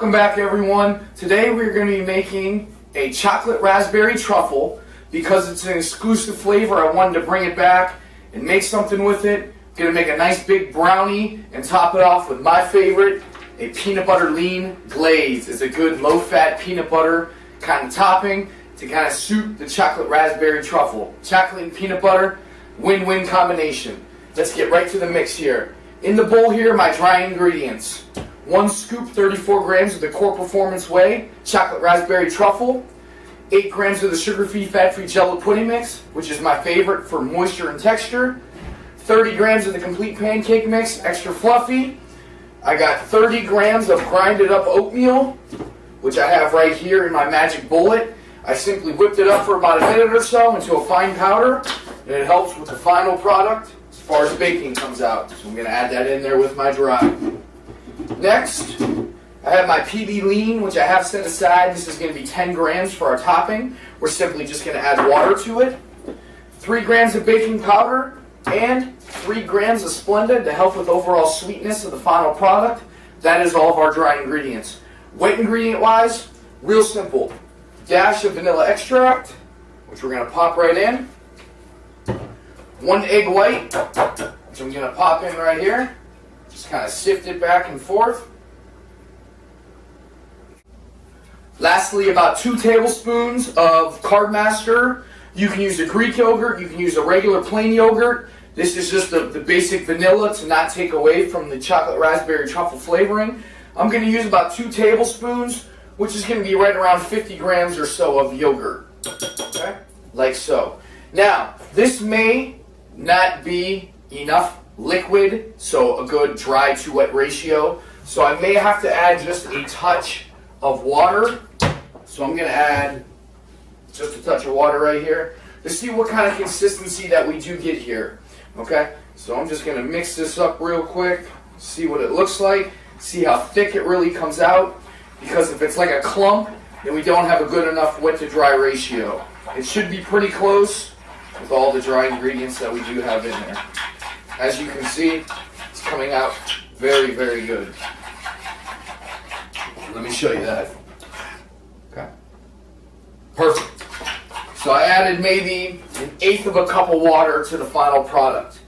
Welcome back, everyone. Today we're going to be making a chocolate raspberry truffle. Because it's an exclusive flavor, I wanted to bring it back and make something with it. I'm going to make a nice big brownie and top it off with my favorite, a peanut butter lean glaze. It's a good low-fat peanut butter kind of topping to kind of suit the chocolate raspberry truffle. Chocolate and peanut butter, win-win combination. Let's get right to the mix here. In the bowl here, my dry ingredients. 1 scoop, 34 grams of the Core Performance Whey chocolate raspberry truffle. 8 grams of the sugar-free, fat-free Jello pudding mix, which is my favorite for moisture and texture. 30 grams of the Complete Pancake mix, extra fluffy. I got 30 grams of grinded up oatmeal, which I have right here in my magic bullet. I simply whipped it up for about a minute or so into a fine powder, and it helps with the final product as far as baking comes out. So I'm going to add that in there with my dry. Next, I have my PBLean, which I have set aside. This is going to be 10 grams for our topping. We're simply just going to add water to it. 3 grams of baking powder and 3 grams of Splenda to help with overall sweetness of the final product. That is all of our dry ingredients. Wet ingredient-wise, real simple. Dash of vanilla extract, which we're going to pop right in. 1 egg white, which I'm going to pop in right here. Just kind of sift it back and forth. Lastly, about 2 tablespoons of Cardmaster. You can use a Greek yogurt, you can use a regular plain yogurt. This is just the basic vanilla to not take away from the chocolate raspberry truffle flavoring. I'm going to use about 2 tablespoons, which is going to be right around 50 grams or so of yogurt. Okay? Like so. Now, this may not be enough liquid, so a good dry to wet ratio. So I may have to add just a touch of water. So I'm going to add just a touch of water right here to see what kind of consistency that we do get here. Okay, so I'm just going to mix this up real quick, see what it looks like, see how thick it really comes out, because if it's like a clump, then we don't have a good enough wet to dry ratio. It should be pretty close with all the dry ingredients that we do have in there. As you can see, it's coming out very, very good. Let me show you that. Okay. Perfect. So I added maybe 1/8 of a cup of water to the final product.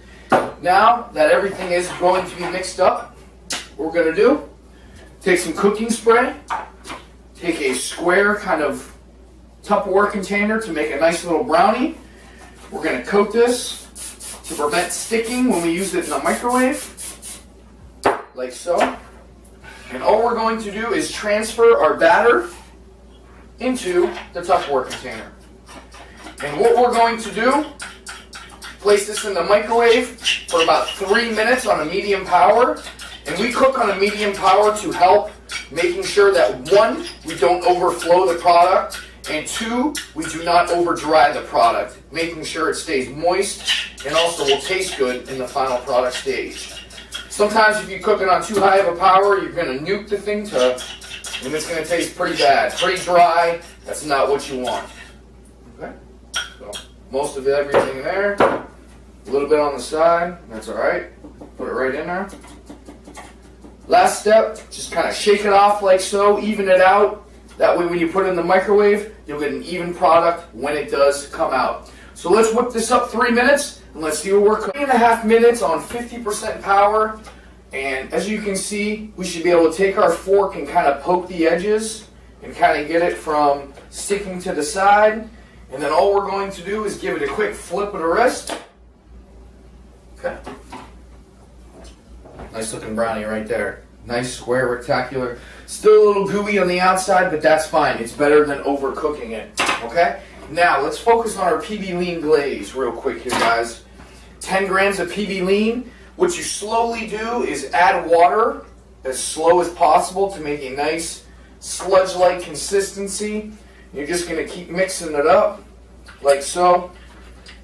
Now that everything is going to be mixed up, what we're going to do, take some cooking spray, take a square kind of Tupperware container to make a nice little brownie. We're going to coat this to prevent sticking when we use it in the microwave, like so. And all we're going to do is transfer our batter into the Tupperware container. And what we're going to do, place this in the microwave for about 3 minutes on a medium power. And we cook on a medium power to help making sure that 1, we don't overflow the product, and 2, we do not over dry the product, making sure it stays moist and also will taste good in the final product stage. Sometimes if you cook it on too high of a power, you're going to nuke the thing and it's going to taste pretty bad. Pretty dry, that's not what you want. Okay, so most of everything in there, a little bit on the side, that's alright. Put it right in there. Last step, just kind of shake it off like so, even it out. That way when you put it in the microwave, you'll get an even product when it does come out. So let's whip this up 3 minutes, and let's see what we're cooking. 3.5 minutes on 50% power. And as you can see, we should be able to take our fork and kind of poke the edges and kind of get it from sticking to the side. And then all we're going to do is give it a quick flip of the wrist. Okay. Nice looking brownie right there. Nice square rectangular. Still a little gooey on the outside, but that's fine. It's better than overcooking it. Okay? Now, let's focus on our PBLean glaze real quick here, guys. 10 grams of PBLean. What you slowly do is add water as slow as possible to make a nice sludge-like consistency. You're just going to keep mixing it up like so.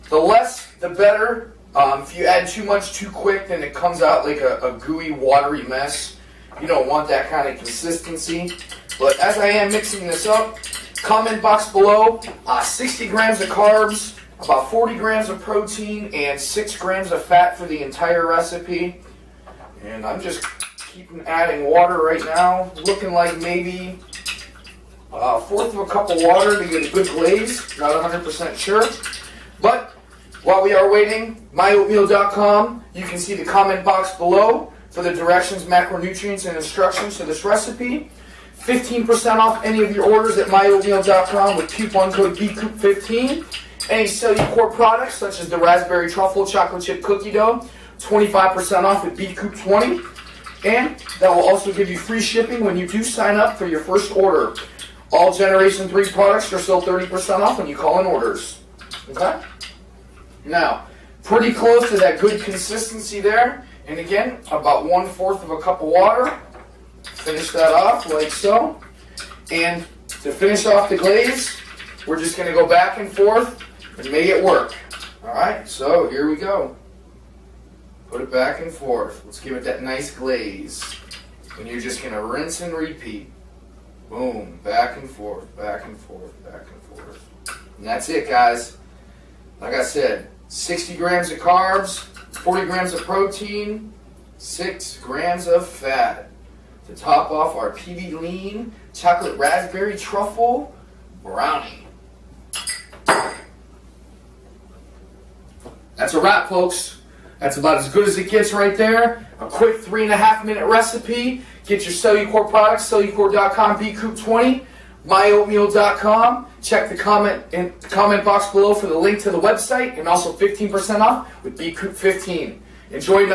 The less, the better. If you add too much too quick, then it comes out like a gooey, watery mess. You don't want that kind of consistency. But as I am mixing this up, comment box below, 60 grams of carbs, about 40 grams of protein, and 6 grams of fat for the entire recipe. And I'm just keep adding water right now. Looking like maybe a fourth of a cup of water to get a good glaze. Not 100% sure. But while we are waiting, myoatmeal.com, you can see the comment box below for the directions, macronutrients, and instructions to this recipe. 15% off any of your orders at myoatmeal.com with coupon code Bkup15. Any Cellucor products, such as the raspberry truffle chocolate chip cookie dough, 25% off at Bkup20. And that will also give you free shipping when you do sign up for your first order. All Generation 3 products are still 30% off when you call in orders. Okay? Now, pretty close to that good consistency there. And again, about 1/4 of a cup of water. Finish that off like so. And to finish off the glaze, we're just going to go back and forth and make it work. Alright, so here we go. Put it back and forth. Let's give it that nice glaze. And you're just going to rinse and repeat. Boom, back and forth, back and forth, back and forth. And that's it, guys. Like I said, 60 grams of carbs, 40 grams of protein, 6 grams of fat. To top off our PBLean chocolate raspberry truffle brownie. That's a wrap, folks. That's about as good as it gets right there. A quick 3.5-minute recipe. Get your Cellucor products, Cellucor.com, Bkup20, myoatmeal.com. Check the comment box below for the link to the website, and also 15% off with Bkup15. Enjoy.